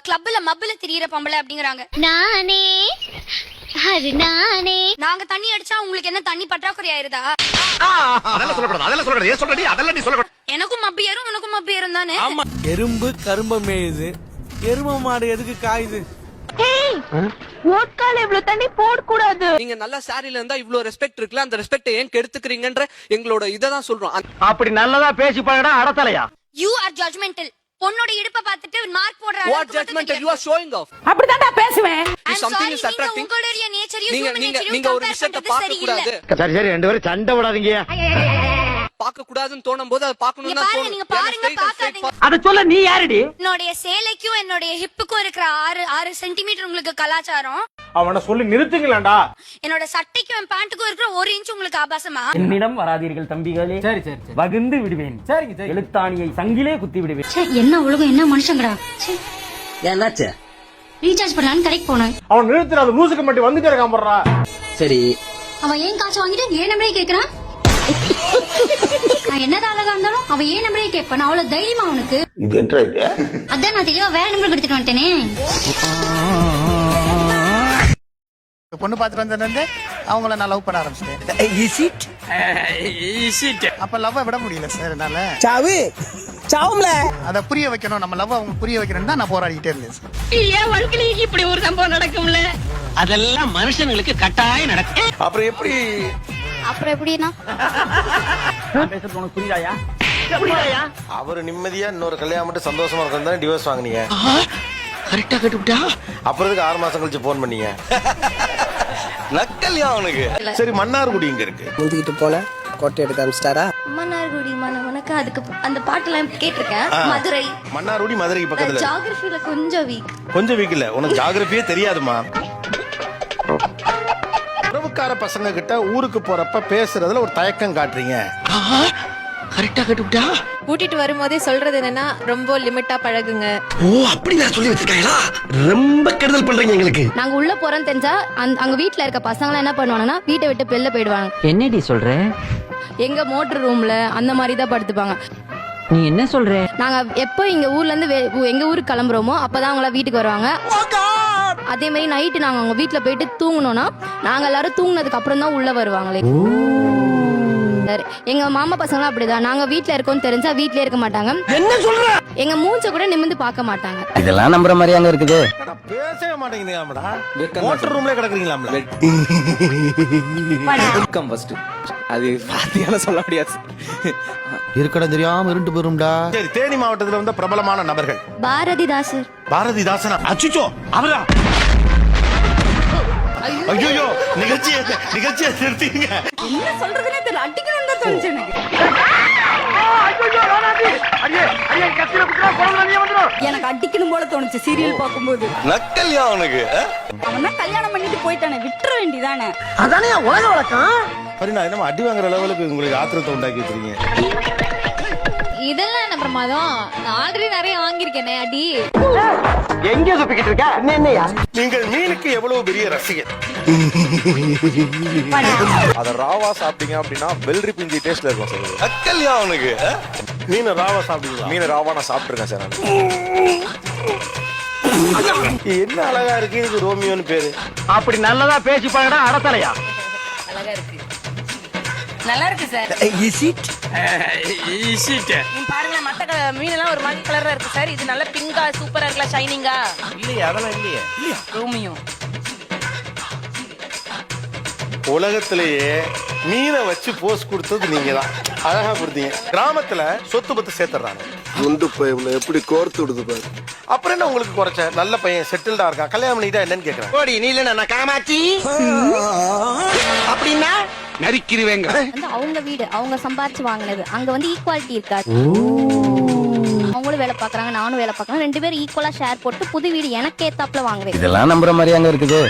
கிளப்ல மப்புல திரியற பொம்பளை அப்படிங்கறாங்க. நானே நானே நாங்க தண்ணி அடிச்சா உங்களுக்கு என்ன தண்ணி பற்றாக்குறை ஆயிருதா? அதெல்லாம் சொல்லக்கூடாது, அதெல்லாம் சொல்லக்கூடாது. ஏன் சொல்றடி? அதெல்லாம் நீ சொல்லக்கூடாது. எனக்கும் மப்பு ஏறும் உனக்கும் மப்பு ஏறும் தானே. எறும்பு கரும்ப மேயுது, எரும மாடு எதுக்கு காயுது? ஓட்கால இவ்ளோ தண்ணி போட கூடாது. நீங்க நல்ல சாரில இருந்தா இவ்ளோ ரெஸ்பெக்ட் இருக்குல, அந்த ரெஸ்பெக்ட் ஏன் கெடுத்துக்கிறீங்கன்ற எங்களோட இததான் சொல்றோம். அப்படி நல்லதா பேசி பழகடா அடத்தலையா. You are judgmental. பொண்ணோட இடுப்ப பார்த்துட்டு மார்க் போடுற What judgmental you are showing off? அப்படிதான் நான் பேசுவேன். If something is attracting, உங்களுடைய நேச்சரையும் ஹியூமன் நீங்க நேச்சரையும் ஒரு விஷயத்தை பார்க்க கூடாது. சரி சரி, ரெண்டு பேரும் சண்டை விடாதீங்க. பார்க்க கூடாதுன்னு தோணும் போது அது பார்க்கணும்னு தான் தோணும். நீங்க பாருங்க, பார்க்காதீங்க. அத சொல்ல நீ யாரடி? என்னோட சேலைக்கும் என்னோட ஹிப்புக்கும் இருக்கிற 6 சென்டிமீட்டர் உங்களுக்கு கலாச்சாரம். அவனை சொல்லி நிறுத்துங்களேன்டா. என்னோட சட்டைக்கும் என் பேண்ட்டுக்கும் இருக்கிற 1 இன்ச் உங்களுக்கு ஆபாசமா? என்னிடம் வராதீர்கள் தம்பிகளே. சரி சரி, வகுந்து விடுவேன். சரிங்க சரி, எழுத்தாணியை சங்கிலே குத்தி விடுவேன். என்ன உலகம், என்ன மனுஷங்கடா. என்னாச்சு? ரீசார்ஜ் பண்ணலான்னு கடைக்கு போனேன். அவன் நிறுத்துற, அது லூசுக்கு மட்டும் வந்துட்டே இருக்கான் போடுறா. சரி, அவன் ஏன் காசு வாங்கிட்டு ஏன் நம்பரே கேக்குறான்? நான் என்னதான் அழகா இருந்தாலும் அவன் ஏன் நம்பரே கேட்பான். அவ்வளவு தைரியமா அவனுக்கு. அதான் நான் தெளிவா வேற நம்பர் எடுத்துட்டு வந்துட்டேனே. பொண்ணு பாத்துட்டு வந்தது அவங்கள நான் லவ் பண்ண ஆரம்பிச்சிட்டேன். அப்ப லவ் விட முடியல சார் என்னால. சாவும்ல அத புரிய வைக்கணும், நம்ம லவ் அவங்க புரிய வைக்கணும்னு தான் நான் போராடிட்டே இருந்தேன் சார். ஏன் வாழ்க்கையில இப்படி ஒரு சம்பவம் நடக்கும்ல? அதெல்லாம் மனுஷங்களுக்கு கட்டாயம் நடக்கும். அப்புறம் எப்படி எப்படின்னா பேசுறது உனக்கு புரியாயா? அவர் நிம்மதியா இன்னொரு கல்யாணம் மட்டும் சந்தோஷமா இருக்கணும் டிவோர்ஸ் வாங்குனீங்க. கரெக்டா கட்டுப்பிட்டா. அப்புறம் 6 மாசம் கழிச்சு போன் பண்ணீங்க. நக்கல்யா அவனுக்கு. சரி, மன்னார்குடி இங்க இருக்கு. முந்திக்கிட்டு போல கோட்டை எடுத்து அமிச்சிட்டாரா? மன்னார்குடி உனக்கு அதுக்கு அந்த பாட்டுலாம் கேட்டிருக்கேன். மதுரை. மன்னார்குடி மதுரைக்கு பக்கத்துல. ஜியோகிராஃபில கொஞ்சம் வீக் இல்ல, உனக்கு ஜியோகிராஃபியே தெரியாதுமா. உறவுக்கார பசங்க கிட்ட ஊருக்கு போறப்ப பேசுறதுல ஒரு தயக்கம் காட்டுறீங்க. கரெக்டா கட்டுப்பிட்டா. கூட்டிட்டு வரும்போதே சொல்றது என்னன்னா ரொம்ப லிமிட்டா பழகுங்க. ஓ, அப்படி நான் சொல்லி வச்சிருக்காங்களா? ரொம்ப கெடுதல் பண்றீங்க எங்களுக்கு. நாங்க உள்ள போறோம் தெரிஞ்சா அங்க வீட்டுல இருக்க பசங்க என்ன பண்ணுவாங்கன்னா வீட்டை விட்டு வெளில போயிடுவாங்க. என்னடி சொல்ற? எங்க மோட்டர் ரூம்ல அந்த மாதிரி தான் படுத்துப்பாங்க. நீ என்ன சொல்ற? நாங்க எப்போ இங்க ஊர்ல இருந்து எங்க ஊருக்கு கிளம்புறோமோ அப்பதான் அவங்க வீட்டுக்கு வருவாங்க. அதே மாதிரி நைட்டு நாங்க அவங்க வீட்டுல போயிட்டு தூங்கணும்னா நாங்க எல்லாரும் தூங்குனதுக்கு அப்புறம் தான் உள்ள வருவாங்களே. எங்க மாமா பசங்க அப்படிதான். நாங்க வீட்டுல இருக்கோம் தெரிஞ்சா வீட்லயே இருக்க மாட்டாங்க. என்ன சொல்ற? எங்க மூஞ்ச கூட நிமிர்ந்து பார்க்க மாட்டாங்க. இதெல்லாம் நம்புற மாதிரி அங்க இருக்குது. பேசவே மாட்டேங்கிறீங்களாம்டா. மோட்டர் ரூம்ல கிடக்குறீங்களாம்ல. Welcome first. அது பாத்தியால சொல்ல முடியாது. இருக்கடம் தெரியாம இருண்டு போயிரும்டா. சரி, தேனி மாவட்டத்துல வந்த பிரபலமான நபர்கள். பாரதிதாசன். பாரதிதாசனா? அச்சுச்சோ, அவரா? ஐயோ, நிகழ்ச்சியை நிறுத்திங்க. என்ன சொல்றதுனே தெரியல. அடிக்கணும்னு தான் தோணுச்சு எனக்கு. எனக்கு அடிக்கணும் போல தோணுச்சு சீரியல் பாக்கும்போது. நக்கல்யா அவனுக்கு. அவன் தான் கல்யாணம் பண்ணிட்டு போயிட்டானே, விட்டுற வேண்டியதானே. அதானே உலக வழக்கம். சரி, நான் என்ன அடி வாங்குற லெவலுக்கு உங்களுக்கு ஆத்திரத்தை உண்டாக்கி வச்சிருக்கீங்க. இதெல்லாம் என்ன பிரமாதம்? நான் ஆல்ரெடி நிறைய வாங்கியிருக்கேனே அடி. எங்க சுப்பிக்கிட்டு இருக்க? என்னையா? நீங்கள் மீனுக்கு எவ்வளவு பெரிய ரசிகர். அத ராவா சாப்பிட்டீங்க அப்படின்னா வெள்ளரி பிஞ்சி டேஸ்ட்ல இருக்கும் சார். நக்கல்யா அவனுக்கு. மீன் ராவா சாப்பிட்டீங்களா? மீன் ராவா நான் சாப்பிட்டுருக்கேன் சார். என்ன அழகா இருக்கு, இதுக்கு ரோமியோன்னு பேரு. அப்படி நல்லதா பேசி பழகடா அடத்தலையா. அழகா இருக்கு. நல்லா இருக்கு சார். நீ பாருங்க, மத்த மீன் எல்லாம் ஒரு மாதிரி கலரா இருக்கு சார். இது நல்ல பிங்கா சூப்பரா இருக்குல, ஷைனிங்கா. இல்லையா? அதெல்லாம் இல்லையா? ரோமியோ. உலகத்திலேயே மீனை வச்சு போஸ் கொடுத்தது நீங்க தான். அழகா கொடுத்தீங்க. கிராமத்துல சொத்து பத்து சேர்த்துறாங்க. குண்டு பையன் எப்படி கோர்த்து விடுது பாரு. அப்புறம் என்ன உங்களுக்கு குறைச்ச? நல்ல பையன், செட்டில்டா இருக்கான், கல்யாணம் பண்ணிட்டா என்னன்னு கேக்குறேன். ஓடி நீ இல்ல நான் காமாச்சி அப்படின்னா நரிக்கிருவேங்க. அவங்க வீடு அவங்க சம்பாரிச்சு வாங்கினது. அங்க ஈக்குவாலிட்டி இருக்காது. அவங்களும் வேலை பாக்குறாங்க, நானும் வேலை பாக்குறேன். 2 பேரும் ஈக்குவலா ஷேர் போட்டு புது வீடு எனக்கு ஏத்தாப்புல வாங்குவேன். இதெல்லாம் நம்புற மாதிரி அங்க இருக்குது.